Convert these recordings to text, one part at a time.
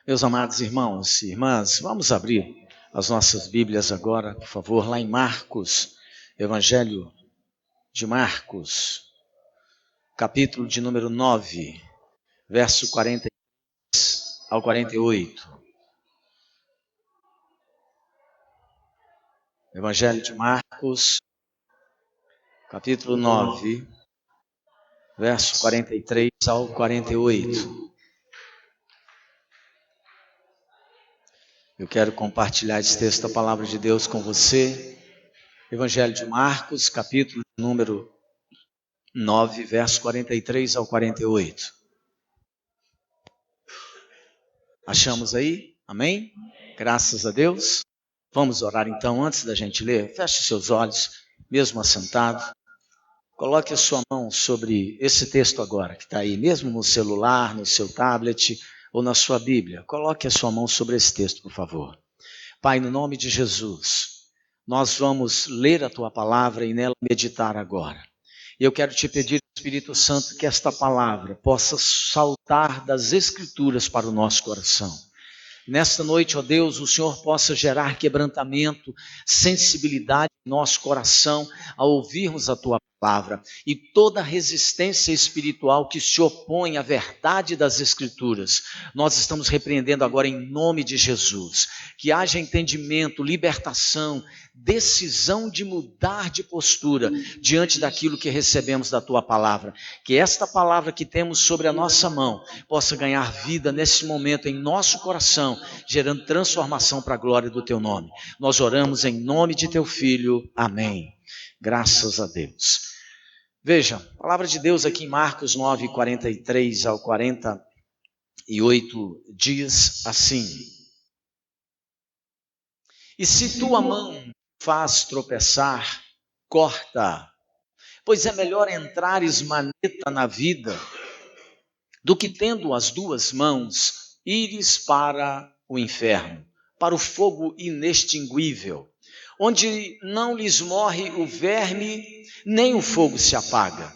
Meus amados irmãos e irmãs, vamos abrir as nossas Bíblias agora, por favor, lá em Marcos, Evangelho de Marcos, capítulo de número 9, verso 43 ao 48. Evangelho de Marcos, capítulo 9, verso 43 ao 48. Eu quero compartilhar esse texto da Palavra de Deus com você. Evangelho de Marcos, capítulo número 9, verso 43 ao 48. Achamos aí? Amém? Graças a Deus. Vamos orar então antes da gente ler. Feche seus olhos, mesmo assentado. Coloque a sua mão sobre esse texto agora, que está aí, mesmo no celular, no seu tablet ou na sua Bíblia. Coloque a sua mão sobre esse texto, por favor. Pai, no nome de Jesus, nós vamos ler a Tua palavra e nela meditar agora. E eu quero te pedir, Espírito Santo, que esta palavra possa saltar das Escrituras para o nosso coração. Nesta noite, ó Deus, o Senhor possa gerar quebrantamento, sensibilidade em nosso coração ao ouvirmos a Tua palavra e toda resistência espiritual que se opõe à verdade das Escrituras. Nós estamos repreendendo agora em nome de Jesus. Que haja entendimento, libertação, decisão de mudar de postura diante daquilo que recebemos da Tua palavra. Que esta palavra que temos sobre a nossa mão possa ganhar vida nesse momento em nosso coração, gerando transformação para a glória do Teu nome. Nós oramos em nome de Teu Filho. Amém. Graças a Deus. Veja, a palavra de Deus aqui em Marcos 9, 43 ao 48 diz assim: E se tua mão faz tropeçar, corta, pois é melhor entrares maneta na vida do que tendo as duas mãos ires para o inferno, para o fogo inextinguível, onde não lhes morre o verme, nem o fogo se apaga.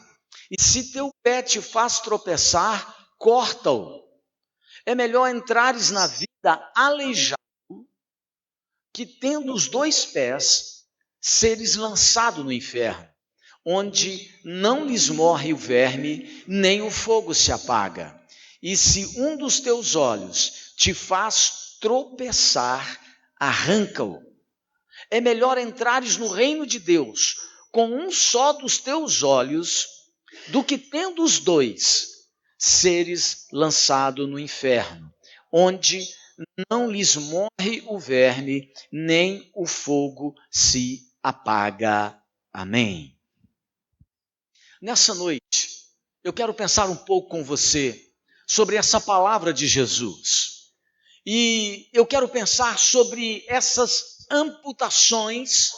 E se teu pé te faz tropeçar, corta-o. É melhor entrares na vida aleijado, que tendo os dois pés, seres lançado no inferno, onde não lhes morre o verme, nem o fogo se apaga. E se um dos teus olhos te faz tropeçar, arranca-o. É melhor entrares no reino de Deus com um só dos teus olhos, do que tendo os dois, seres lançado no inferno, onde não lhes morre o verme, nem o fogo se apaga. Amém. Nessa noite, eu quero pensar um pouco com você sobre essa palavra de Jesus. E eu quero pensar sobre essas amputações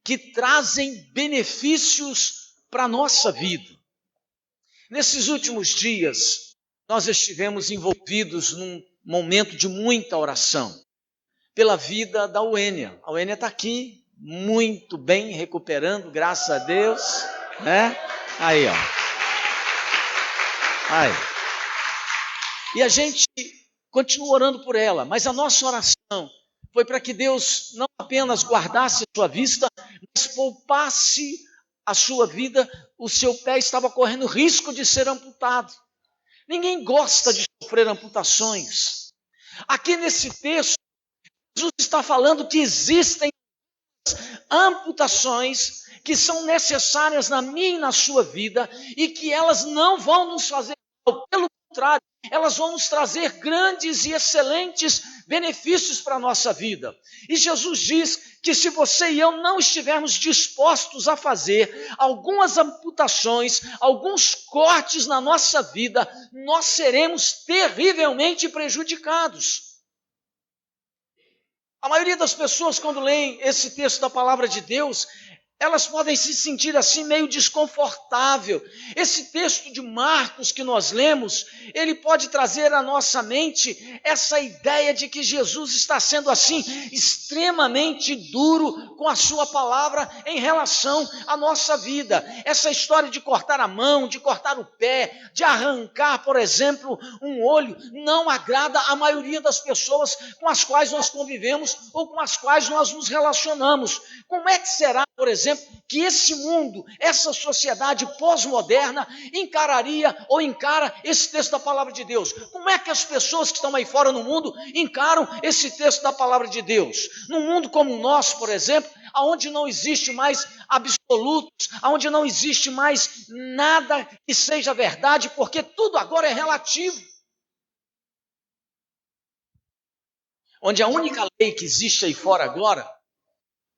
que trazem benefícios para a nossa vida. Nesses últimos dias, nós estivemos envolvidos num momento de muita oração pela vida da Uênia. A Uênia está aqui, muito bem, recuperando, graças a Deus, né? Aí, ó. Aí. E a gente continua orando por ela, mas a nossa oração foi para que Deus não apenas guardasse a sua vista, mas poupasse a sua vida. O seu pé estava correndo risco de ser amputado. Ninguém gosta de sofrer amputações. Aqui nesse texto, Jesus está falando que existem amputações que são necessárias na minha e na sua vida e que elas não vão nos fazer mal, pelo contrário, elas vão nos trazer grandes e excelentes benefícios para a nossa vida. E Jesus diz que se você e eu não estivermos dispostos a fazer algumas amputações, alguns cortes na nossa vida, nós seremos terrivelmente prejudicados. A maioria das pessoas, quando leem esse texto da palavra de Deus, elas podem se sentir assim meio desconfortável. Esse texto de Marcos que nós lemos, ele pode trazer à nossa mente essa ideia de que Jesus está sendo assim extremamente duro com a sua palavra em relação à nossa vida. Essa história de cortar a mão, de cortar o pé, de arrancar, por exemplo, um olho, não agrada a maioria das pessoas com as quais nós convivemos ou com as quais nós nos relacionamos. Como é que será, por exemplo, que esse mundo, essa sociedade pós-moderna encararia ou encara esse texto da palavra de Deus? Como é que as pessoas que estão aí fora no mundo encaram esse texto da palavra de Deus? Num mundo como o nosso, por exemplo, onde não existe mais absolutos, onde não existe mais nada que seja verdade, porque tudo agora é relativo. Onde a única lei que existe aí fora agora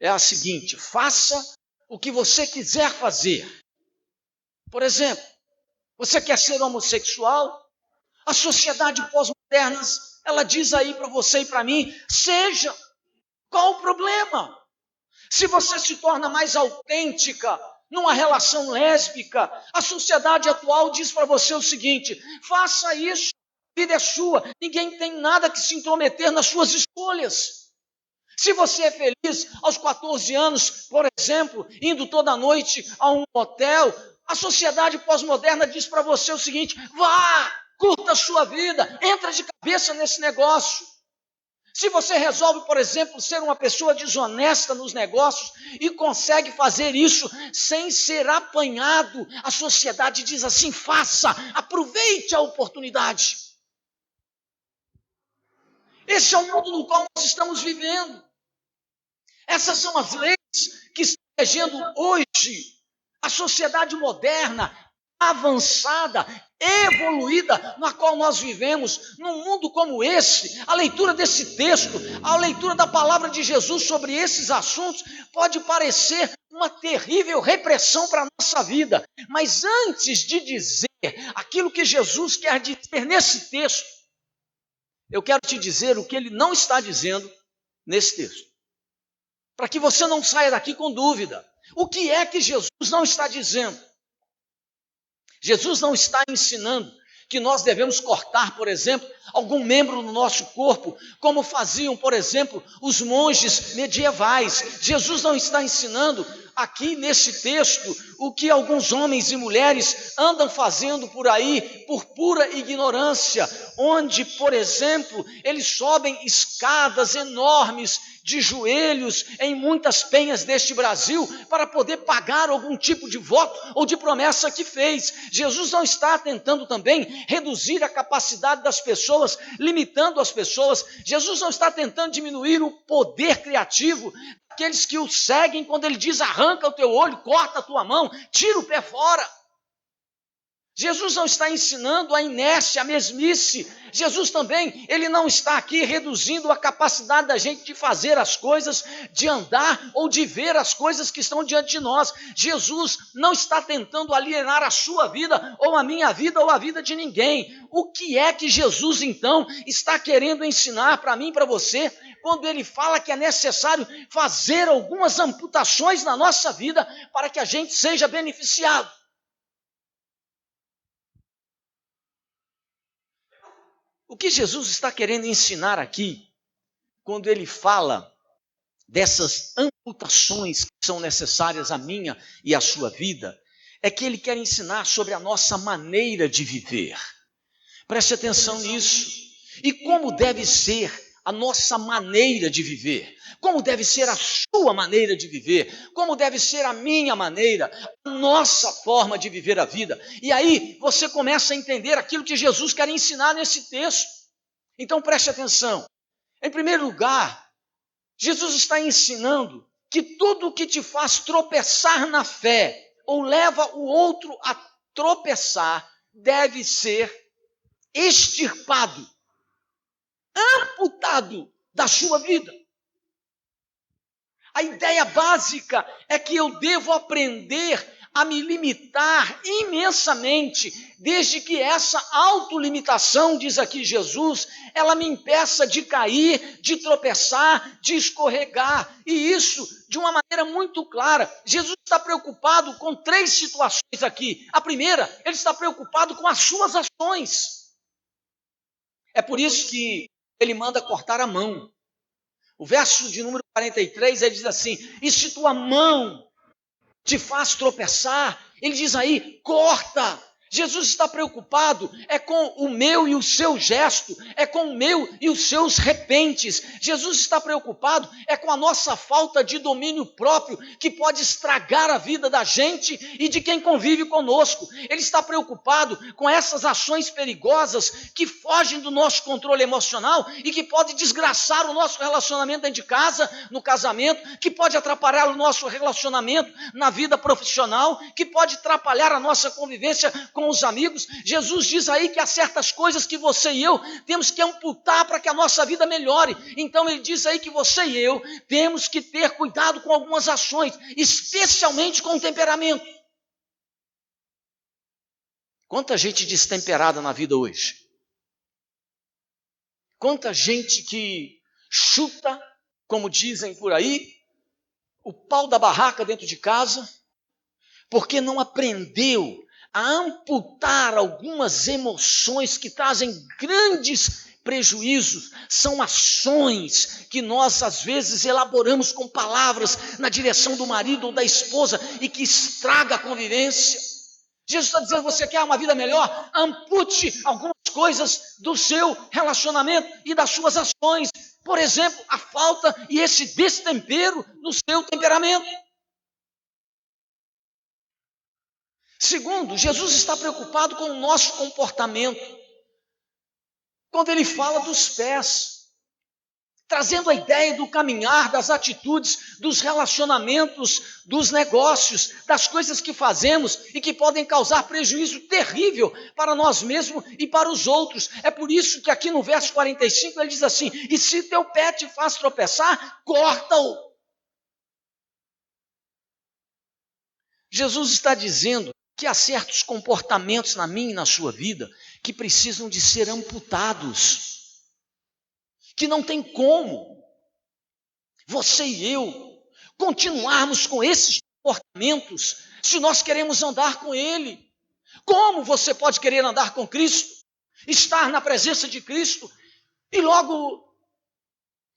é a seguinte: faça o que você quiser fazer. Por exemplo, você quer ser homossexual? A sociedade pós-moderna, ela diz aí para você e para mim, seja. Qual o problema? Se você se torna mais autêntica numa relação lésbica, a sociedade atual diz para você o seguinte: faça isso, a vida é sua, ninguém tem nada que se intrometer nas suas escolhas. Se você é feliz aos 14 anos, por exemplo, indo toda noite a um hotel, a sociedade pós-moderna diz para você o seguinte: vá, curta a sua vida, entra de cabeça nesse negócio. Se você resolve, por exemplo, ser uma pessoa desonesta nos negócios e consegue fazer isso sem ser apanhado, a sociedade diz assim: faça, aproveite a oportunidade. Esse é o mundo no qual nós estamos vivendo. Essas são as leis que estão regendo hoje a sociedade moderna, avançada, evoluída, na qual nós vivemos. Num mundo como esse, a leitura desse texto, a leitura da palavra de Jesus sobre esses assuntos pode parecer uma terrível repressão para a nossa vida. Mas antes de dizer aquilo que Jesus quer dizer nesse texto, eu quero te dizer o que ele não está dizendo nesse texto, para que você não saia daqui com dúvida. O que é que Jesus não está dizendo? Jesus não está ensinando que nós devemos cortar, por exemplo, algum membro do nosso corpo, como faziam, por exemplo, os monges medievais. Jesus não está ensinando aqui nesse texto o que alguns homens e mulheres andam fazendo por aí por pura ignorância, onde, por exemplo, eles sobem escadas enormes de joelhos em muitas penhas deste Brasil para poder pagar algum tipo de voto ou de promessa que fez. Jesus não está tentando também reduzir a capacidade das pessoas, limitando as pessoas. Jesus não está tentando diminuir o poder criativo daqueles que o seguem quando ele diz: arranca o teu olho, corta a tua mão, tira o pé fora. Jesus não está ensinando a inércia, a mesmice. Jesus também, ele não está aqui reduzindo a capacidade da gente de fazer as coisas, de andar ou de ver as coisas que estão diante de nós. Jesus não está tentando alienar a sua vida, ou a minha vida, ou a vida de ninguém. O que é que Jesus, então, está querendo ensinar para mim e para você, quando ele fala que é necessário fazer algumas amputações na nossa vida para que a gente seja beneficiado? O que Jesus está querendo ensinar aqui, quando ele fala dessas amputações que são necessárias à minha e à sua vida, é que ele quer ensinar sobre a nossa maneira de viver. Preste atenção nisso. E como deve ser a nossa maneira de viver? Como deve ser a sua maneira de viver? Como deve ser a minha maneira, a nossa forma de viver a vida? E aí você começa a entender aquilo que Jesus quer ensinar nesse texto. Então preste atenção. Em primeiro lugar, Jesus está ensinando que tudo que te faz tropeçar na fé, ou leva o outro a tropeçar, deve ser extirpado, amputado da sua vida. A ideia básica é que eu devo aprender a me limitar imensamente, desde que essa autolimitação, diz aqui Jesus, ela me impeça de cair, de tropeçar, de escorregar, e isso de uma maneira muito clara. Jesus está preocupado com 3 situações aqui. A primeira, ele está preocupado com as suas ações. É por isso que ele manda cortar a mão. O verso de número 43, ele diz assim: e se tua mão te faz tropeçar, ele diz aí, corta. Jesus está preocupado com o meu e o seu gesto, com o meu e os seus repentes. Jesus está preocupado com a nossa falta de domínio próprio, que pode estragar a vida da gente e de quem convive conosco. Ele está preocupado com essas ações perigosas que fogem do nosso controle emocional e que pode desgraçar o nosso relacionamento dentro de casa, no casamento, que pode atrapalhar o nosso relacionamento na vida profissional, que pode atrapalhar a nossa convivência com os amigos. Jesus diz aí que há certas coisas que você e eu temos que amputar para que a nossa vida melhore. Então ele diz aí que você e eu temos que ter cuidado com algumas ações, especialmente com o temperamento. Quanta gente destemperada na vida hoje. Quanta gente que chuta, como dizem por aí, o pau da barraca dentro de casa, porque não aprendeu a amputar algumas emoções que trazem grandes prejuízos. São ações que nós às vezes elaboramos com palavras na direção do marido ou da esposa e que estraga a convivência. Jesus está dizendo: você quer uma vida melhor? Ampute algumas coisas do seu relacionamento e das suas ações. Por exemplo, a falta e esse destempero no seu temperamento. Segundo, Jesus está preocupado com o nosso comportamento. Quando ele fala dos pés, trazendo a ideia do caminhar, das atitudes, dos relacionamentos, dos negócios, das coisas que fazemos e que podem causar prejuízo terrível para nós mesmos e para os outros. É por isso que aqui no verso 45 ele diz assim: e se teu pé te faz tropeçar, corta-o. Jesus está dizendo que há certos comportamentos na minha e na sua vida que precisam de ser amputados, que não tem como você e eu continuarmos com esses comportamentos se nós queremos andar com Ele. Como você pode querer andar com Cristo, estar na presença de Cristo e logo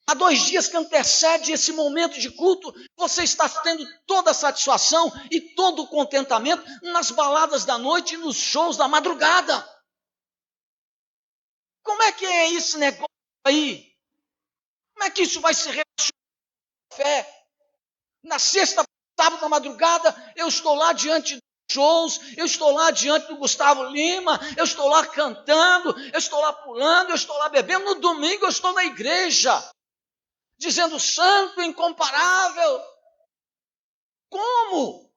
há 2 dias que antecede esse momento de culto, você está tendo toda a satisfação e todo o contentamento nas baladas da noite e nos shows da madrugada? Como é que é esse negócio aí? Como é que isso vai se relacionar com a fé? Na sexta, sábado, na madrugada, eu estou lá diante dos shows, eu estou lá diante do Gustavo Lima, eu estou lá cantando, eu estou lá pulando, eu estou lá bebendo. No domingo eu estou na igreja, dizendo: santo, incomparável. Como?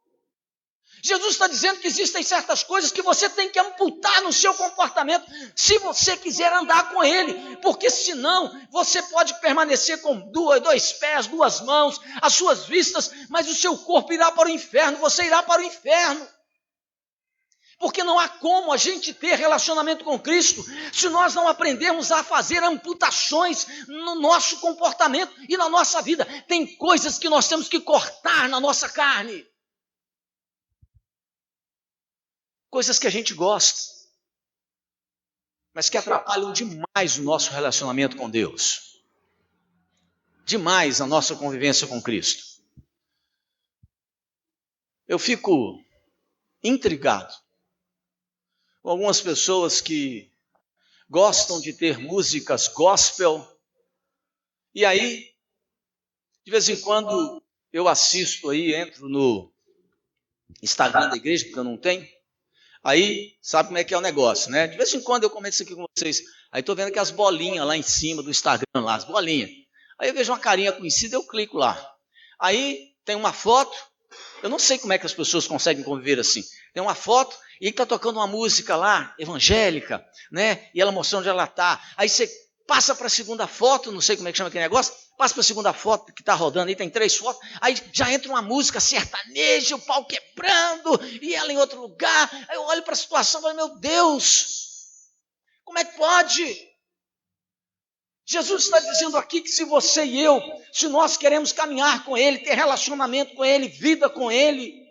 Jesus está dizendo que existem certas coisas que você tem que amputar no seu comportamento, se você quiser andar com Ele, porque senão você pode permanecer com 2 pés, 2 mãos, as suas vistas, mas o seu corpo irá para o inferno, você irá para o inferno. Porque não há como a gente ter relacionamento com Cristo se nós não aprendermos a fazer amputações no nosso comportamento e na nossa vida. Tem coisas que nós temos que cortar na nossa carne. Coisas que a gente gosta, mas que atrapalham demais o nosso relacionamento com Deus. Demais a nossa convivência com Cristo. Eu fico intrigado com algumas pessoas que gostam de ter músicas gospel, e aí, de vez em quando, eu assisto aí, entro no Instagram da igreja, porque eu não tenho, aí, sabe como é que é o negócio, né? De vez em quando eu comento isso aqui com vocês, aí estou vendo que as bolinhas lá em cima do Instagram, lá, as bolinhas, aí eu vejo uma carinha conhecida, eu clico lá, aí tem uma foto, eu não sei como é que as pessoas conseguem conviver assim, tem uma foto, e está tocando uma música lá, evangélica, né? E ela mostrando onde ela está. Aí você passa para a segunda foto, não sei como é que chama aquele negócio, passa para a segunda foto que está rodando aí, tem 3 fotos, aí já entra uma música sertaneja, o pau quebrando, e ela em outro lugar, aí eu olho para a situação e falo, meu Deus, como é que pode? Jesus está dizendo aqui que se você e eu, se nós queremos caminhar com Ele, ter relacionamento com Ele, vida com Ele,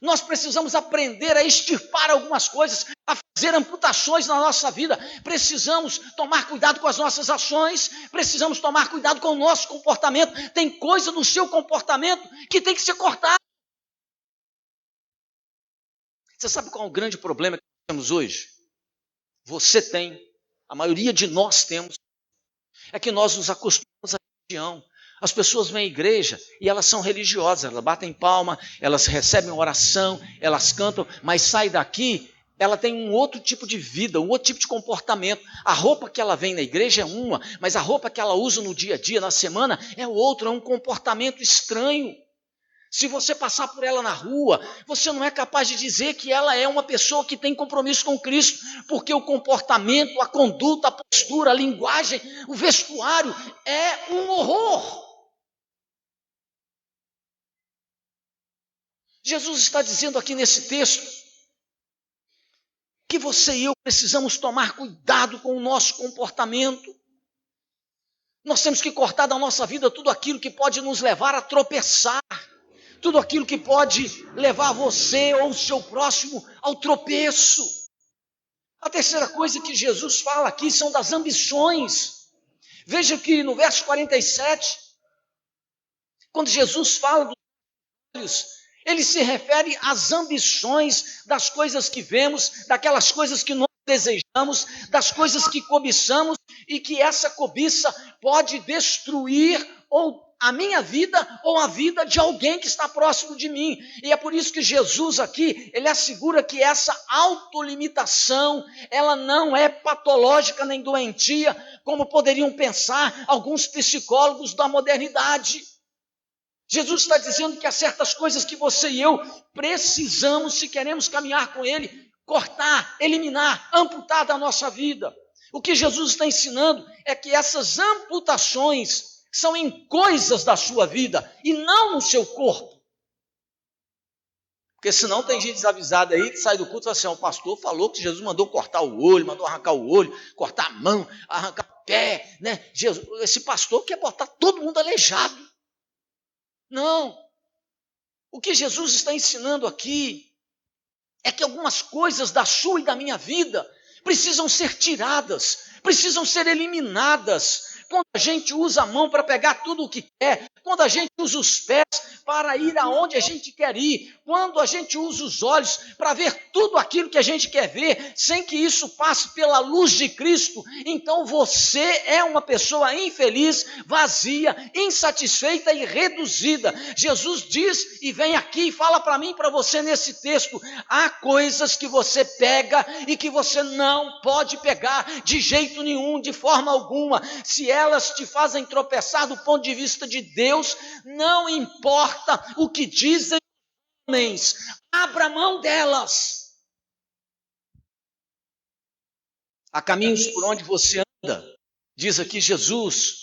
nós precisamos aprender a extirpar algumas coisas, a fazer amputações na nossa vida. Precisamos tomar cuidado com as nossas ações, precisamos tomar cuidado com o nosso comportamento. Tem coisa no seu comportamento que tem que ser cortada. Você sabe qual é o grande problema que nós temos hoje? Você tem, a maioria de nós temos, é que nós nos acostumamos à religião. As pessoas vêm à igreja e elas são religiosas, elas batem palma, elas recebem oração, elas cantam, mas sai daqui, ela tem um outro tipo de vida, um outro tipo de comportamento. A roupa que ela vem na igreja é uma, mas a roupa que ela usa no dia a dia, na semana, é outra, é um comportamento estranho. Se você passar por ela na rua, você não é capaz de dizer que ela é uma pessoa que tem compromisso com Cristo, porque o comportamento, a conduta, a postura, a linguagem, o vestuário é um horror. Jesus está dizendo aqui nesse texto que você e eu precisamos tomar cuidado com o nosso comportamento. Nós temos que cortar da nossa vida tudo aquilo que pode nos levar a tropeçar, tudo aquilo que pode levar você ou o seu próximo ao tropeço. A terceira coisa que Jesus fala aqui são das ambições. Veja que no verso 47, quando Jesus fala dos olhos, ele se refere às ambições das coisas que vemos, daquelas coisas que nós desejamos, das coisas que cobiçamos e que essa cobiça pode destruir ou a minha vida ou a vida de alguém que está próximo de mim. E é por isso que Jesus aqui, ele assegura que essa autolimitação, ela não é patológica nem doentia, como poderiam pensar alguns psicólogos da modernidade. Jesus está dizendo que há certas coisas que você e eu precisamos, se queremos caminhar com Ele, cortar, eliminar, amputar da nossa vida. O que Jesus está ensinando é que essas amputações são em coisas da sua vida e não no seu corpo. Porque senão tem gente desavisada aí que sai do culto e fala assim, o pastor falou que Jesus mandou cortar o olho, mandou arrancar o olho, cortar a mão, arrancar o pé, né? Jesus, esse pastor quer botar todo mundo aleijado. Não, o que Jesus está ensinando aqui é que algumas coisas da sua e da minha vida precisam ser tiradas, precisam ser eliminadas. Quando a gente usa a mão para pegar tudo o que quer, quando a gente usa os pés para ir aonde a gente quer ir, quando a gente usa os olhos para ver tudo aquilo que a gente quer ver, sem que isso passe pela luz de Cristo, então você é uma pessoa infeliz, vazia, insatisfeita e reduzida. Jesus diz e vem aqui e fala para mim e para você nesse texto, há coisas que você pega e que você não pode pegar de jeito nenhum, de forma alguma. Se elas te fazem tropeçar do ponto de vista de Deus, não importa o que dizem os homens, abra mão delas. Há caminhos por onde você anda, diz aqui Jesus,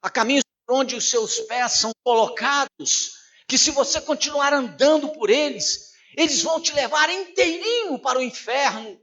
há caminhos por onde os seus pés são colocados, que se você continuar andando por eles, eles vão te levar inteirinho para o inferno.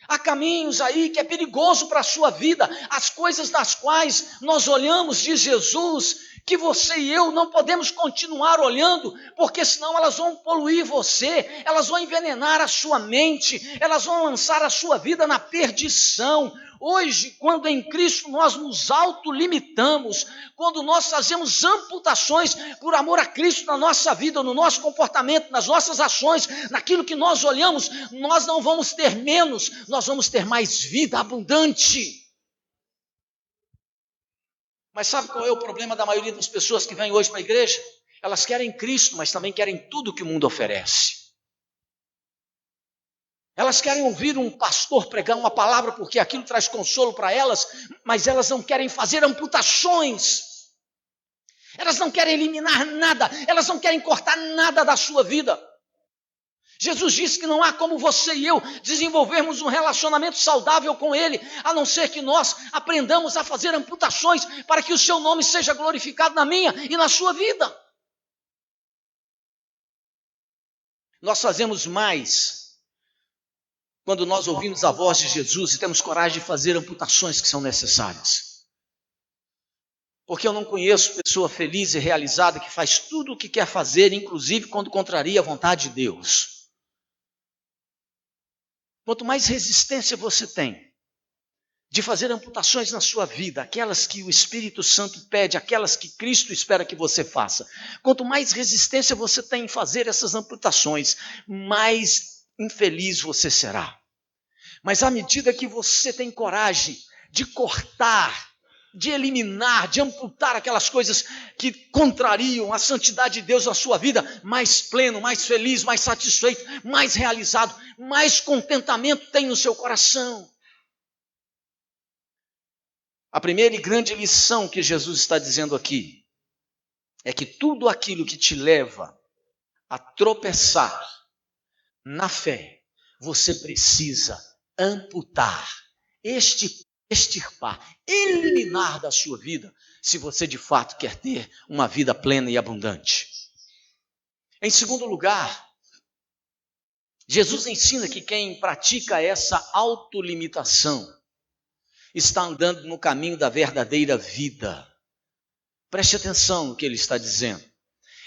Há caminhos aí que é perigoso para a sua vida, as coisas das quais nós olhamos, diz Jesus, que você e eu não podemos continuar olhando, porque senão elas vão poluir você, elas vão envenenar a sua mente, elas vão lançar a sua vida na perdição. Hoje, quando em Cristo nós nos autolimitamos, quando nós fazemos amputações por amor a Cristo na nossa vida, no nosso comportamento, nas nossas ações, naquilo que nós olhamos, nós não vamos ter menos, nós vamos ter mais vida abundante. Mas sabe qual é o problema da maioria das pessoas que vêm hoje para a igreja? Elas querem Cristo, mas também querem tudo que o mundo oferece. Elas querem ouvir um pastor pregar uma palavra porque aquilo traz consolo para elas, mas elas não querem fazer amputações. Elas não querem eliminar nada, elas não querem cortar nada da sua vida. Jesus disse que não há como você e eu desenvolvermos um relacionamento saudável com Ele, a não ser que nós aprendamos a fazer amputações para que o seu nome seja glorificado na minha e na sua vida. Nós fazemos mais quando nós ouvimos a voz de Jesus e temos coragem de fazer amputações que são necessárias. Porque eu não conheço pessoa feliz e realizada que faz tudo o que quer fazer, inclusive quando contraria a vontade de Deus. Quanto mais resistência você tem de fazer amputações na sua vida, aquelas que o Espírito Santo pede, aquelas que Cristo espera que você faça, quanto mais resistência você tem em fazer essas amputações, mais infeliz você será. Mas à medida que você tem coragem de cortar, de eliminar, de amputar aquelas coisas que contrariam a santidade de Deus na sua vida, mais pleno, mais feliz, mais satisfeito, mais realizado, mais contentamento tem no seu coração. A primeira e grande lição que Jesus está dizendo aqui é que tudo aquilo que te leva a tropeçar na fé, você precisa amputar, extirpar, eliminar da sua vida, se você de fato quer ter uma vida plena e abundante. Em segundo lugar, Jesus ensina que quem pratica essa autolimitação está andando no caminho da verdadeira vida. Preste atenção no que ele está dizendo.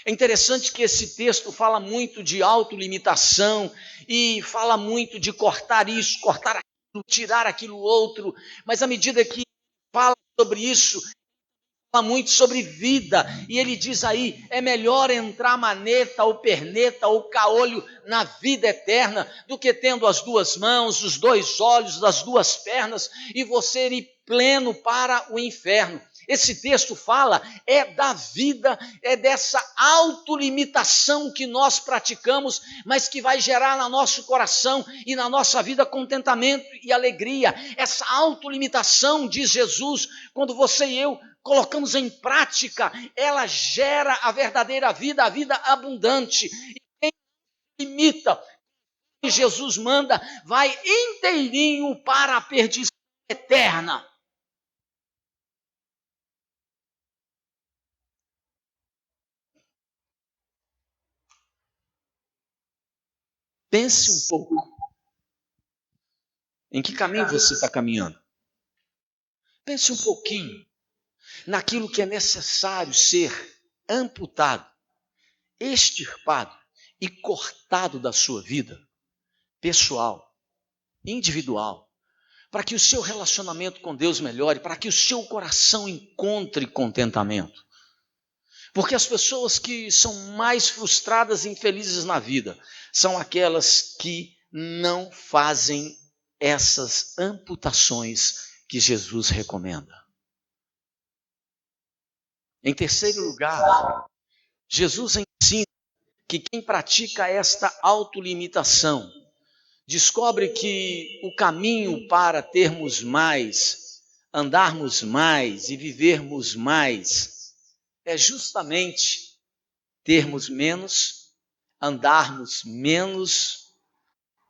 É interessante que esse texto fala muito de autolimitação e fala muito de cortar isso, cortar aquilo, tirar aquilo outro, mas à medida que fala sobre isso, fala muito sobre vida, e ele diz aí, é melhor entrar maneta ou perneta ou caolho na vida eterna, do que tendo as duas mãos, os dois olhos, as duas pernas, e você ir pleno para o inferno. Esse texto fala da vida, dessa autolimitação que nós praticamos, mas que vai gerar no nosso coração e na nossa vida contentamento e alegria. Essa autolimitação, diz Jesus, quando você e eu colocamos em prática, ela gera a verdadeira vida, a vida abundante. E quem limita, Jesus manda, vai inteirinho para a perdição eterna. Pense um pouco. Em que caminho você está caminhando? Pense um pouquinho naquilo que é necessário ser amputado, extirpado e cortado da sua vida pessoal, individual, para que o seu relacionamento com Deus melhore, para que o seu coração encontre contentamento. Porque as pessoas que são mais frustradas e infelizes na vida são aquelas que não fazem essas amputações que Jesus recomenda. Em terceiro lugar, Jesus ensina que quem pratica esta autolimitação descobre que o caminho para termos mais, andarmos mais e vivermos mais é justamente termos menos, andarmos menos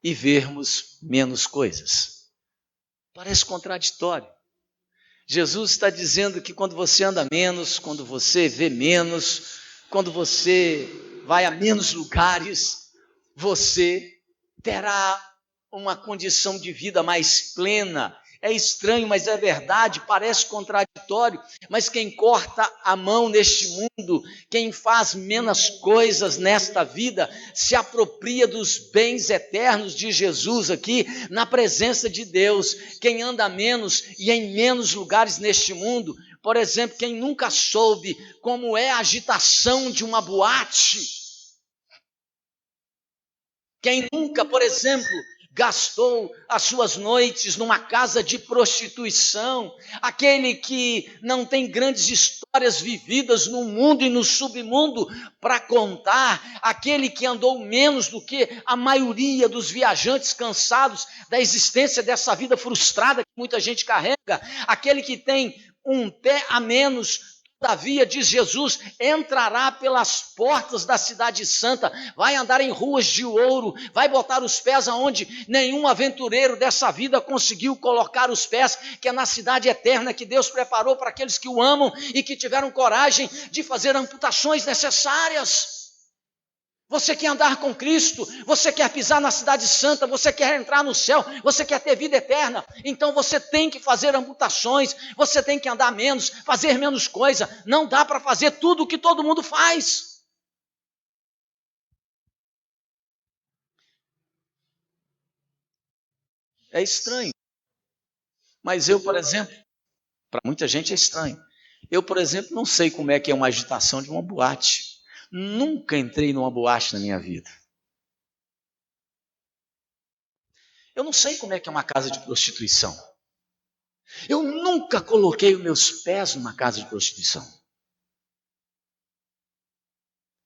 e vermos menos coisas. Parece contraditório. Jesus está dizendo que quando você anda menos, quando você vê menos, quando você vai a menos lugares, você terá uma condição de vida mais plena. É estranho, mas é verdade, parece contraditório, mas quem corta a mão neste mundo, quem faz menos coisas nesta vida, se apropria dos bens eternos de Jesus aqui, na presença de Deus. Quem anda menos e em menos lugares neste mundo, por exemplo, quem nunca soube como é a agitação de uma boate, quem nunca, por exemplo, gastou as suas noites numa casa de prostituição, aquele que não tem grandes histórias vividas no mundo e no submundo para contar, aquele que andou menos do que a maioria dos viajantes cansados da existência dessa vida frustrada que muita gente carrega, aquele que tem um pé a menos Todavia, diz Jesus, entrará pelas portas da cidade santa, vai andar em ruas de ouro, vai botar os pés aonde nenhum aventureiro dessa vida conseguiu colocar os pés, que é na cidade eterna que Deus preparou para aqueles que o amam e que tiveram coragem de fazer amputações necessárias. Você quer andar com Cristo, você quer pisar na cidade santa, você quer entrar no céu, você quer ter vida eterna, então você tem que fazer amputações, você tem que andar menos, fazer menos coisa, não dá para fazer tudo o que todo mundo faz. É estranho, mas eu, por exemplo, para muita gente é estranho, eu, por exemplo, não sei como é que é uma agitação de uma boate, nunca entrei numa boate na minha vida. Eu não sei como é que é uma casa de prostituição. Eu nunca coloquei os meus pés numa casa de prostituição.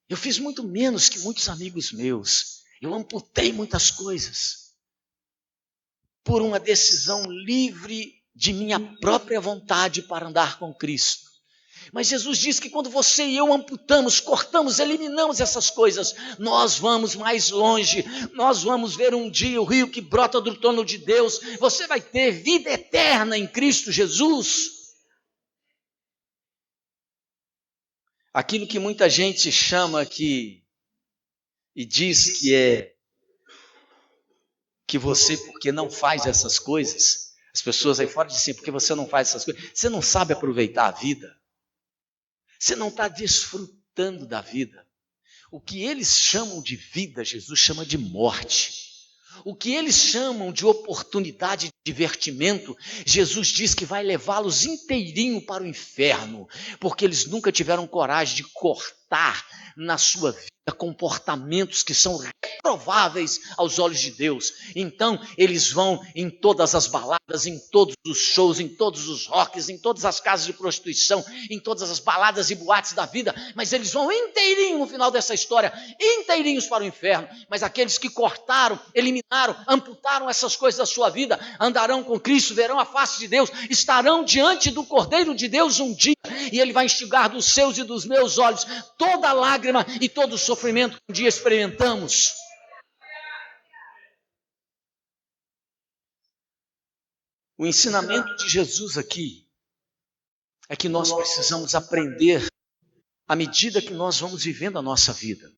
Eu fiz muito menos que muitos amigos meus. Eu amputei muitas coisas por uma decisão livre de minha própria vontade para andar com Cristo. Mas Jesus diz que quando você e eu amputamos, cortamos, eliminamos essas coisas, nós vamos mais longe, nós vamos ver um dia o rio que brota do trono de Deus, você vai ter vida eterna em Cristo Jesus. Aquilo que muita gente chama aqui e diz que você, porque não faz essas coisas, as pessoas aí fora dizem assim, porque você não faz essas coisas, você não sabe aproveitar a vida. Você não está desfrutando da vida. O que eles chamam de vida, Jesus chama de morte. O que eles chamam de oportunidade de divertimento, Jesus diz que vai levá-los inteirinho para o inferno, porque eles nunca tiveram coragem de cortar na sua vida comportamentos que são reprováveis aos olhos de Deus. Então eles vão em todas as baladas, em todos os shows, em todos os rocks, em todas as casas de prostituição, em todas as baladas e boates da vida, mas eles vão inteirinho no final dessa história, inteirinhos para o inferno. Mas aqueles que cortaram, eliminaram, amputaram essas coisas da sua vida, andarão com Cristo, verão a face de Deus, estarão diante do Cordeiro de Deus um dia, e Ele vai enxugar dos seus e dos meus olhos toda a lágrima e todo o sofrimento que um dia experimentamos. O ensinamento de Jesus aqui é que nós precisamos aprender à medida que nós vamos vivendo a nossa vida.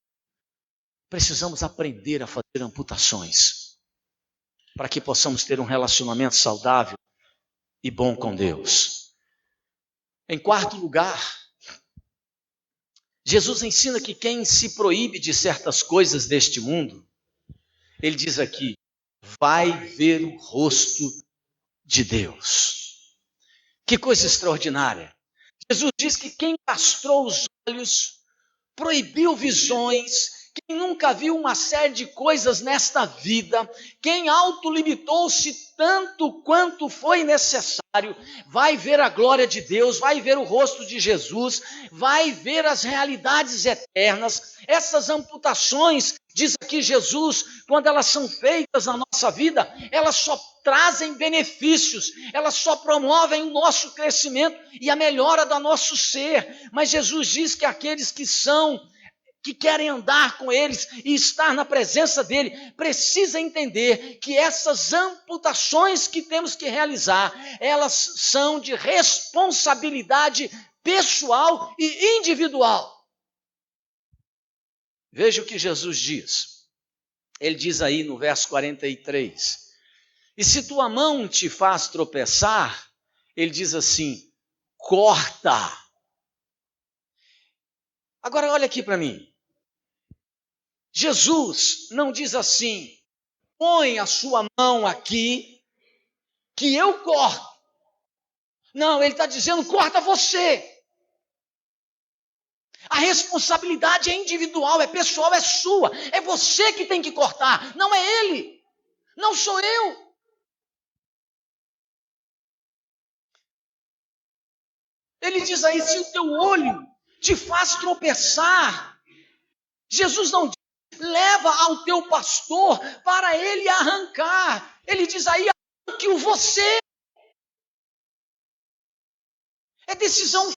Precisamos aprender a fazer amputações para que possamos ter um relacionamento saudável e bom com Deus. Em quarto lugar, Jesus ensina que quem se proíbe de certas coisas deste mundo, ele diz aqui, vai ver o rosto de Deus. Que coisa extraordinária. Jesus diz que quem castrou os olhos, proibiu visões, quem nunca viu uma série de coisas nesta vida, quem autolimitou-se tanto quanto foi necessário, vai ver a glória de Deus, vai ver o rosto de Jesus, vai ver as realidades eternas. Essas amputações, diz aqui Jesus, quando elas são feitas na nossa vida, elas só trazem benefícios, elas só promovem o nosso crescimento e a melhora do nosso ser. Mas Jesus diz que aqueles que querem andar com eles e estar na presença dele, precisa entender que essas amputações que temos que realizar, elas são de responsabilidade pessoal e individual. Veja o que Jesus diz. Ele diz aí no verso 43, e se tua mão te faz tropeçar, ele diz assim, corta. Agora olha aqui para mim. Jesus não diz assim, põe a sua mão aqui, que eu corto. Não, ele está dizendo, corta você. A responsabilidade é individual, é pessoal, é sua. É você que tem que cortar, não é ele. Não sou eu. Ele diz aí, se o teu olho te faz tropeçar, Jesus não diz, leva ao teu pastor para ele arrancar. Ele diz aí, arranque-o você. É decisão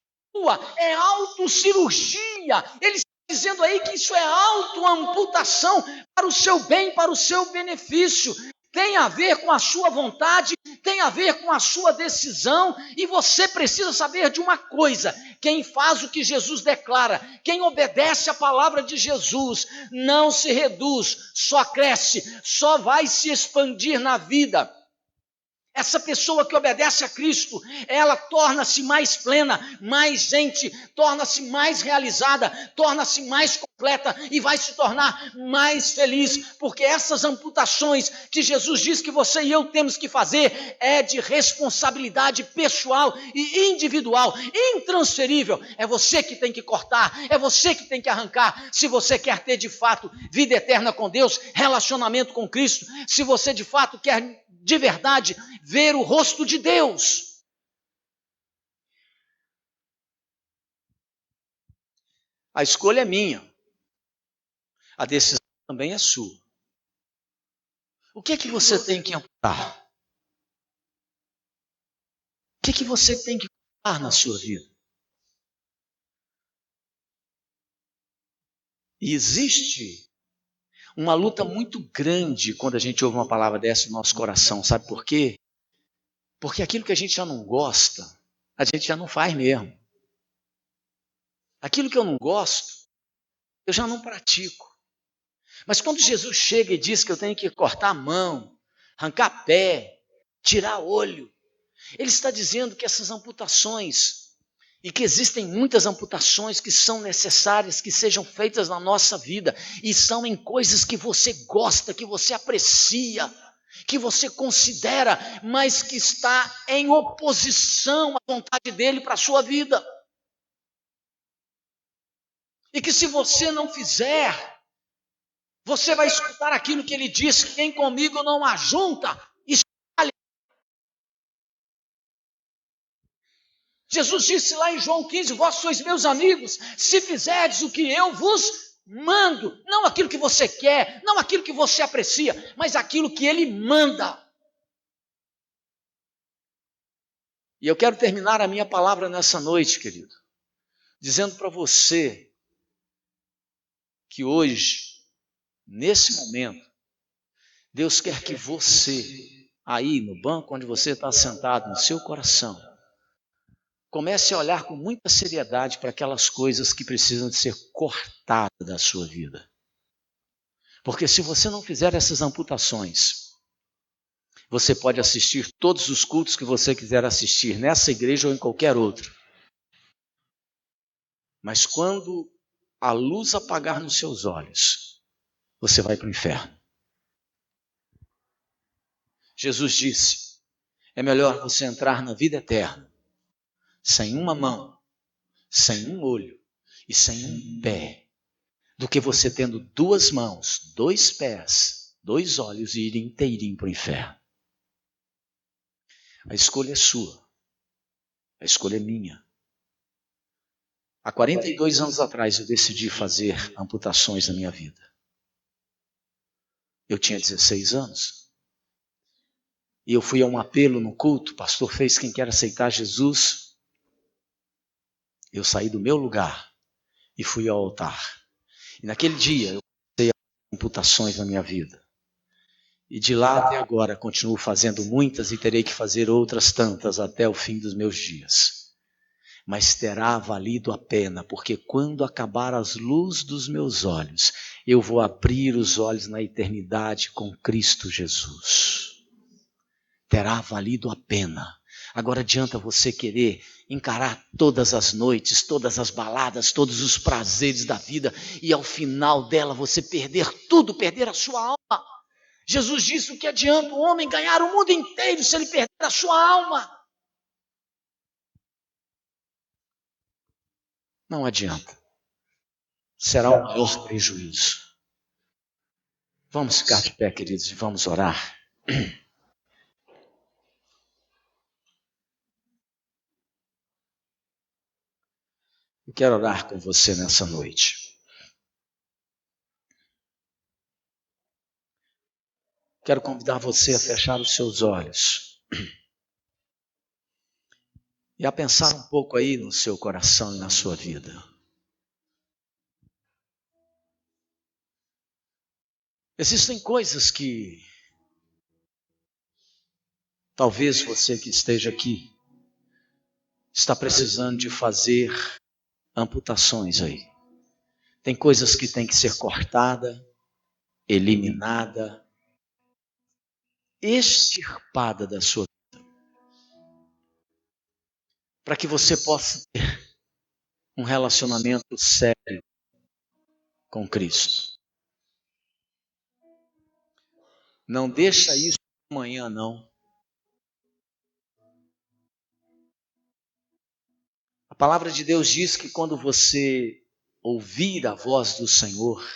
é autocirurgia. Ele está dizendo aí que isso é autoamputação para o seu bem, para o seu benefício. Tem a ver com a sua vontade, tem a ver com a sua decisão, e você precisa saber de uma coisa: quem faz o que Jesus declara, quem obedece a palavra de Jesus, não se reduz, só cresce, só vai se expandir na vida. Essa pessoa que obedece a Cristo, ela torna-se mais plena, mais gente, torna-se mais realizada, torna-se mais completa e vai se tornar mais feliz, porque essas amputações que Jesus diz que você e eu temos que fazer é de responsabilidade pessoal e individual, intransferível. É você que tem que cortar, é você que tem que arrancar, se você quer ter de fato vida eterna com Deus, relacionamento com Cristo, se você de fato quer de verdade ver o rosto de Deus. A escolha é minha, a decisão também é sua. O que é que você tem que amputar? O que é que você tem que amputar na sua vida? E existe uma luta muito grande quando a gente ouve uma palavra dessa no nosso coração, sabe por quê? Porque aquilo que a gente já não gosta, a gente já não faz mesmo. Aquilo que eu não gosto, eu já não pratico. Mas quando Jesus chega e diz que eu tenho que cortar a mão, arrancar pé, tirar olho, ele está dizendo que essas amputações, e que existem muitas amputações que são necessárias, que sejam feitas na nossa vida, e são em coisas que você gosta, que você aprecia, que você considera, mas que está em oposição à vontade dele para a sua vida. E que se você não fizer, você vai escutar aquilo que ele disse: quem comigo não ajunta, espalha. Jesus disse lá em João 15, vós sois meus amigos, se fizerdes o que eu vos mando, não aquilo que você quer, não aquilo que você aprecia, mas aquilo que ele manda. E eu quero terminar a minha palavra nessa noite, querido, dizendo para você que hoje, nesse momento, Deus quer que você, aí no banco onde você está sentado, no seu coração, comece a olhar com muita seriedade para aquelas coisas que precisam de ser cortadas da sua vida. Porque se você não fizer essas amputações, você pode assistir todos os cultos que você quiser assistir, nessa igreja ou em qualquer outro. Mas quando a luz apagar nos seus olhos, você vai para o inferno. Jesus disse, é melhor você entrar na vida eterna sem uma mão, sem um olho e sem um pé, do que você tendo duas mãos, dois pés, dois olhos e ir inteirinho para o inferno. A escolha é sua, a escolha é minha. Há 42 anos atrás eu decidi fazer amputações na minha vida. Eu tinha 16 anos. E eu fui a um apelo no culto, o pastor fez quem quer aceitar Jesus. Eu saí do meu lugar e fui ao altar. E naquele dia eu comecei a fazer amputações na minha vida. E de lá até agora continuo fazendo muitas e terei que fazer outras tantas até o fim dos meus dias. Mas terá valido a pena, porque quando acabar as luzes dos meus olhos, eu vou abrir os olhos na eternidade com Cristo Jesus. Terá valido a pena. Agora adianta você querer encarar todas as noites, todas as baladas, todos os prazeres da vida e ao final dela você perder tudo, perder a sua alma. Jesus disse: o que adianta o homem ganhar o mundo inteiro se ele perder a sua alma? Não adianta. Será o maior prejuízo. Vamos ficar de pé, queridos, e vamos orar. Eu quero orar com você nessa noite. Quero convidar você a fechar os seus olhos e a pensar um pouco aí no seu coração e na sua vida. Existem coisas que talvez você que esteja aqui está precisando de fazer amputações aí. Tem coisas que tem que ser cortada, eliminada, extirpada da sua vida, para que você possa ter um relacionamento sério com Cristo. Não deixa isso amanhã, não. A palavra de Deus diz que quando você ouvir a voz do Senhor,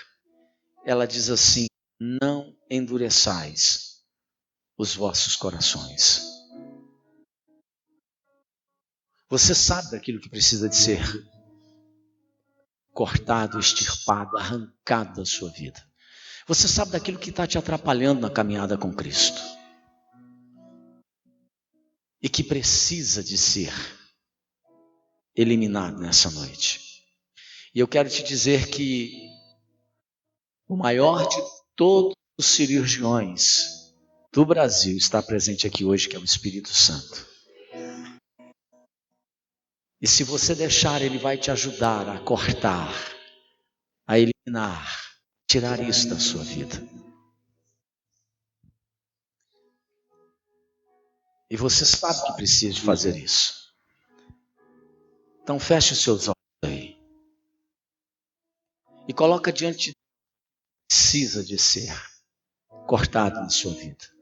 ela diz assim: não endureçais os vossos corações. Você sabe daquilo que precisa de ser cortado, extirpado, arrancado da sua vida. Você sabe daquilo que está te atrapalhando na caminhada com Cristo. E que precisa de ser eliminado nessa noite. E eu quero te dizer que o maior de todos os cirurgiões do Brasil está presente aqui hoje, que é o Espírito Santo. E se você deixar, ele vai te ajudar a cortar, a eliminar, tirar isso da sua vida. E você sabe que precisa de fazer isso. Então feche os seus olhos aí. E coloca diante de Deus o que precisa de ser cortado na sua vida.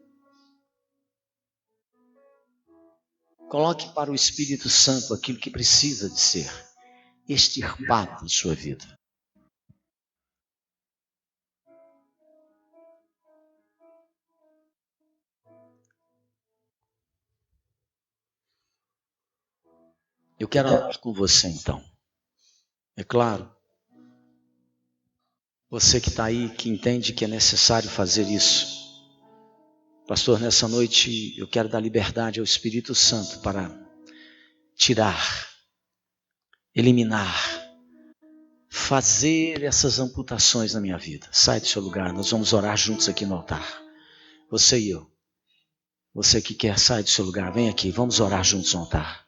Coloque para o Espírito Santo aquilo que precisa de ser extirpado da sua vida. Eu quero orar com você então. É claro, você que está aí, que entende que é necessário fazer isso. Pastor, nessa noite eu quero dar liberdade ao Espírito Santo para tirar, eliminar, fazer essas amputações na minha vida. Sai do seu lugar, nós vamos orar juntos aqui no altar. Você e eu. Você que quer, sai do seu lugar, vem aqui, vamos orar juntos no altar.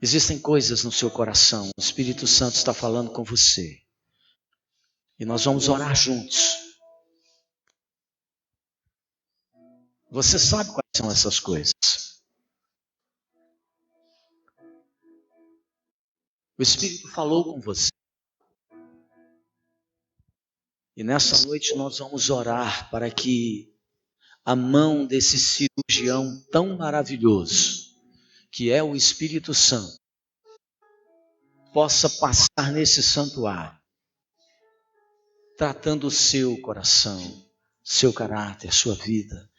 Existem coisas no seu coração, o Espírito Santo está falando com você. E nós vamos orar juntos. Você sabe quais são essas coisas. O Espírito falou com você. E nessa noite nós vamos orar para que a mão desse cirurgião tão maravilhoso, que é o Espírito Santo, possa passar nesse santuário, tratando o seu coração, seu caráter, sua vida.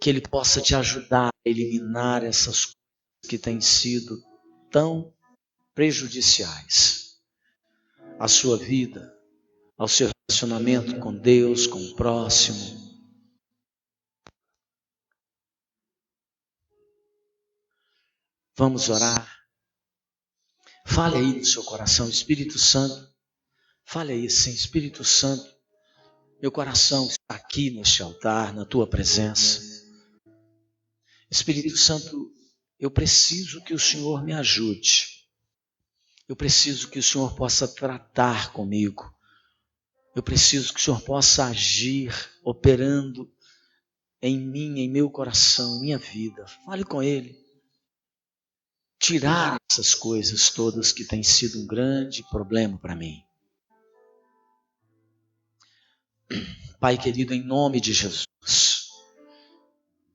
Que Ele possa te ajudar a eliminar essas coisas que têm sido tão prejudiciais à sua vida, ao seu relacionamento com Deus, com o próximo. Vamos orar. Fale aí no seu coração, Espírito Santo. Fale aí sim, Espírito Santo. Meu coração está aqui neste altar, na tua presença. Espírito Santo, eu preciso que o Senhor me ajude. Eu preciso que o Senhor possa tratar comigo. Eu preciso que o Senhor possa agir, operando em mim, em meu coração, em minha vida. Fale com Ele. Tirar essas coisas todas que têm sido um grande problema para mim. Pai querido, em nome de Jesus,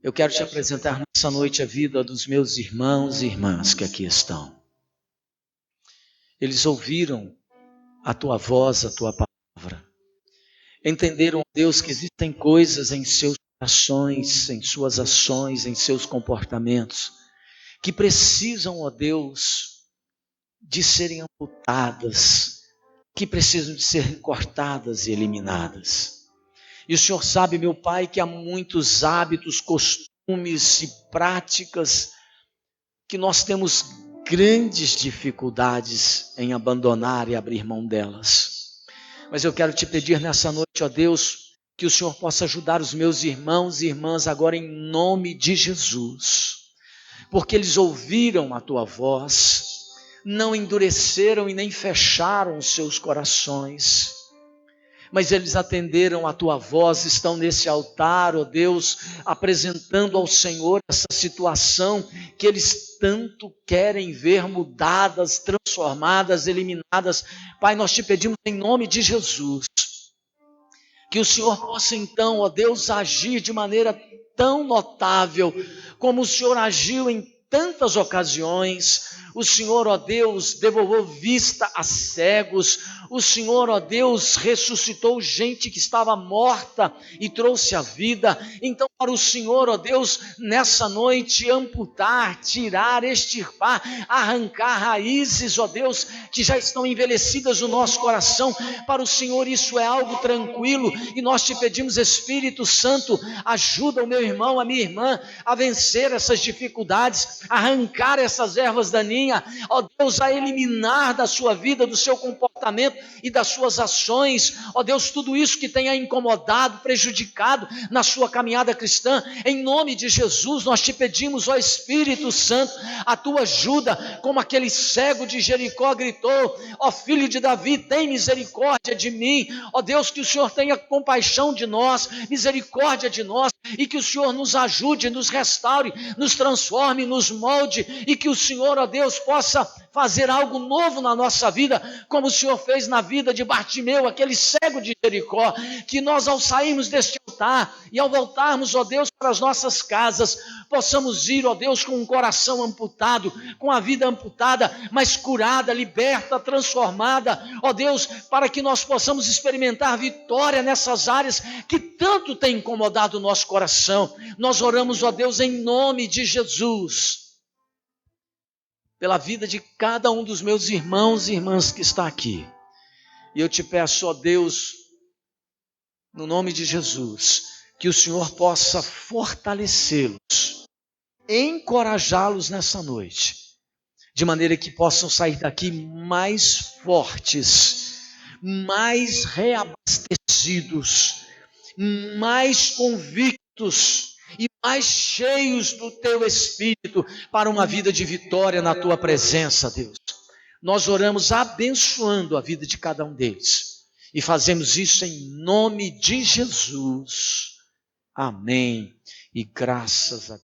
eu quero te apresentar nessa noite a vida dos meus irmãos e irmãs que aqui estão. Eles ouviram a tua voz, a tua palavra. Entenderam, Deus, que existem coisas em seus corações, em suas ações, em seus comportamentos, que precisam, ó Deus, de serem amputadas, que precisam de ser cortadas e eliminadas. E o Senhor sabe, meu Pai, que há muitos hábitos, costumes e práticas que nós temos grandes dificuldades em abandonar e abrir mão delas. Mas eu quero te pedir nessa noite, ó Deus, que o Senhor possa ajudar os meus irmãos e irmãs agora em nome de Jesus, porque eles ouviram a tua voz, não endureceram e nem fecharam os seus corações, mas eles atenderam a tua voz, estão nesse altar, ó Deus, apresentando ao Senhor essa situação que eles tanto querem ver mudadas, transformadas, eliminadas. Pai, nós te pedimos em nome de Jesus, que o Senhor possa então, ó Deus, agir de maneira tão notável, como o Senhor agiu em tantas ocasiões. O Senhor, ó Deus, devolveu vista a cegos. O Senhor, ó Deus, ressuscitou gente que estava morta e trouxe a vida. Então, para o Senhor, ó Deus, nessa noite, amputar, tirar, extirpar, arrancar raízes, ó Deus, que já estão envelhecidas no nosso coração, para o Senhor isso é algo tranquilo, e nós te pedimos, Espírito Santo, ajuda o meu irmão, a minha irmã, a vencer essas dificuldades, arrancar essas ervas daninhas, ó Deus, a eliminar da sua vida, do seu comportamento e das suas ações, ó Deus, tudo isso que tenha incomodado, prejudicado na sua caminhada cristã. Em nome de Jesus nós te pedimos, ó Espírito Santo, a tua ajuda, como aquele cego de Jericó gritou: ó filho de Davi, tem misericórdia de mim. Ó Deus, que o Senhor tenha compaixão de nós, misericórdia de nós, e que o Senhor nos ajude, nos restaure, nos transforme, nos molde, e que o Senhor, ó Deus, possa fazer algo novo na nossa vida, como o Senhor fez na vida de Bartimeu, aquele cego de Jericó. Que nós, ao sairmos deste altar e ao voltarmos, ó Deus, para as nossas casas, possamos ir, ó Deus, com um coração amputado, com a vida amputada, mas curada, liberta, transformada, ó Deus, para que nós possamos experimentar vitória nessas áreas que tanto tem incomodado o nosso coração. Nós oramos, ó Deus, em nome de Jesus, pela vida de cada um dos meus irmãos e irmãs que está aqui. E eu te peço, ó Deus, no nome de Jesus, que o Senhor possa fortalecê-los, encorajá-los nessa noite, de maneira que possam sair daqui mais fortes, mais reabastecidos, mais convictos e mais cheios do teu Espírito para uma vida de vitória na tua presença, Deus. Nós oramos abençoando a vida de cada um deles e fazemos isso em nome de Jesus. Amém. E graças a Deus.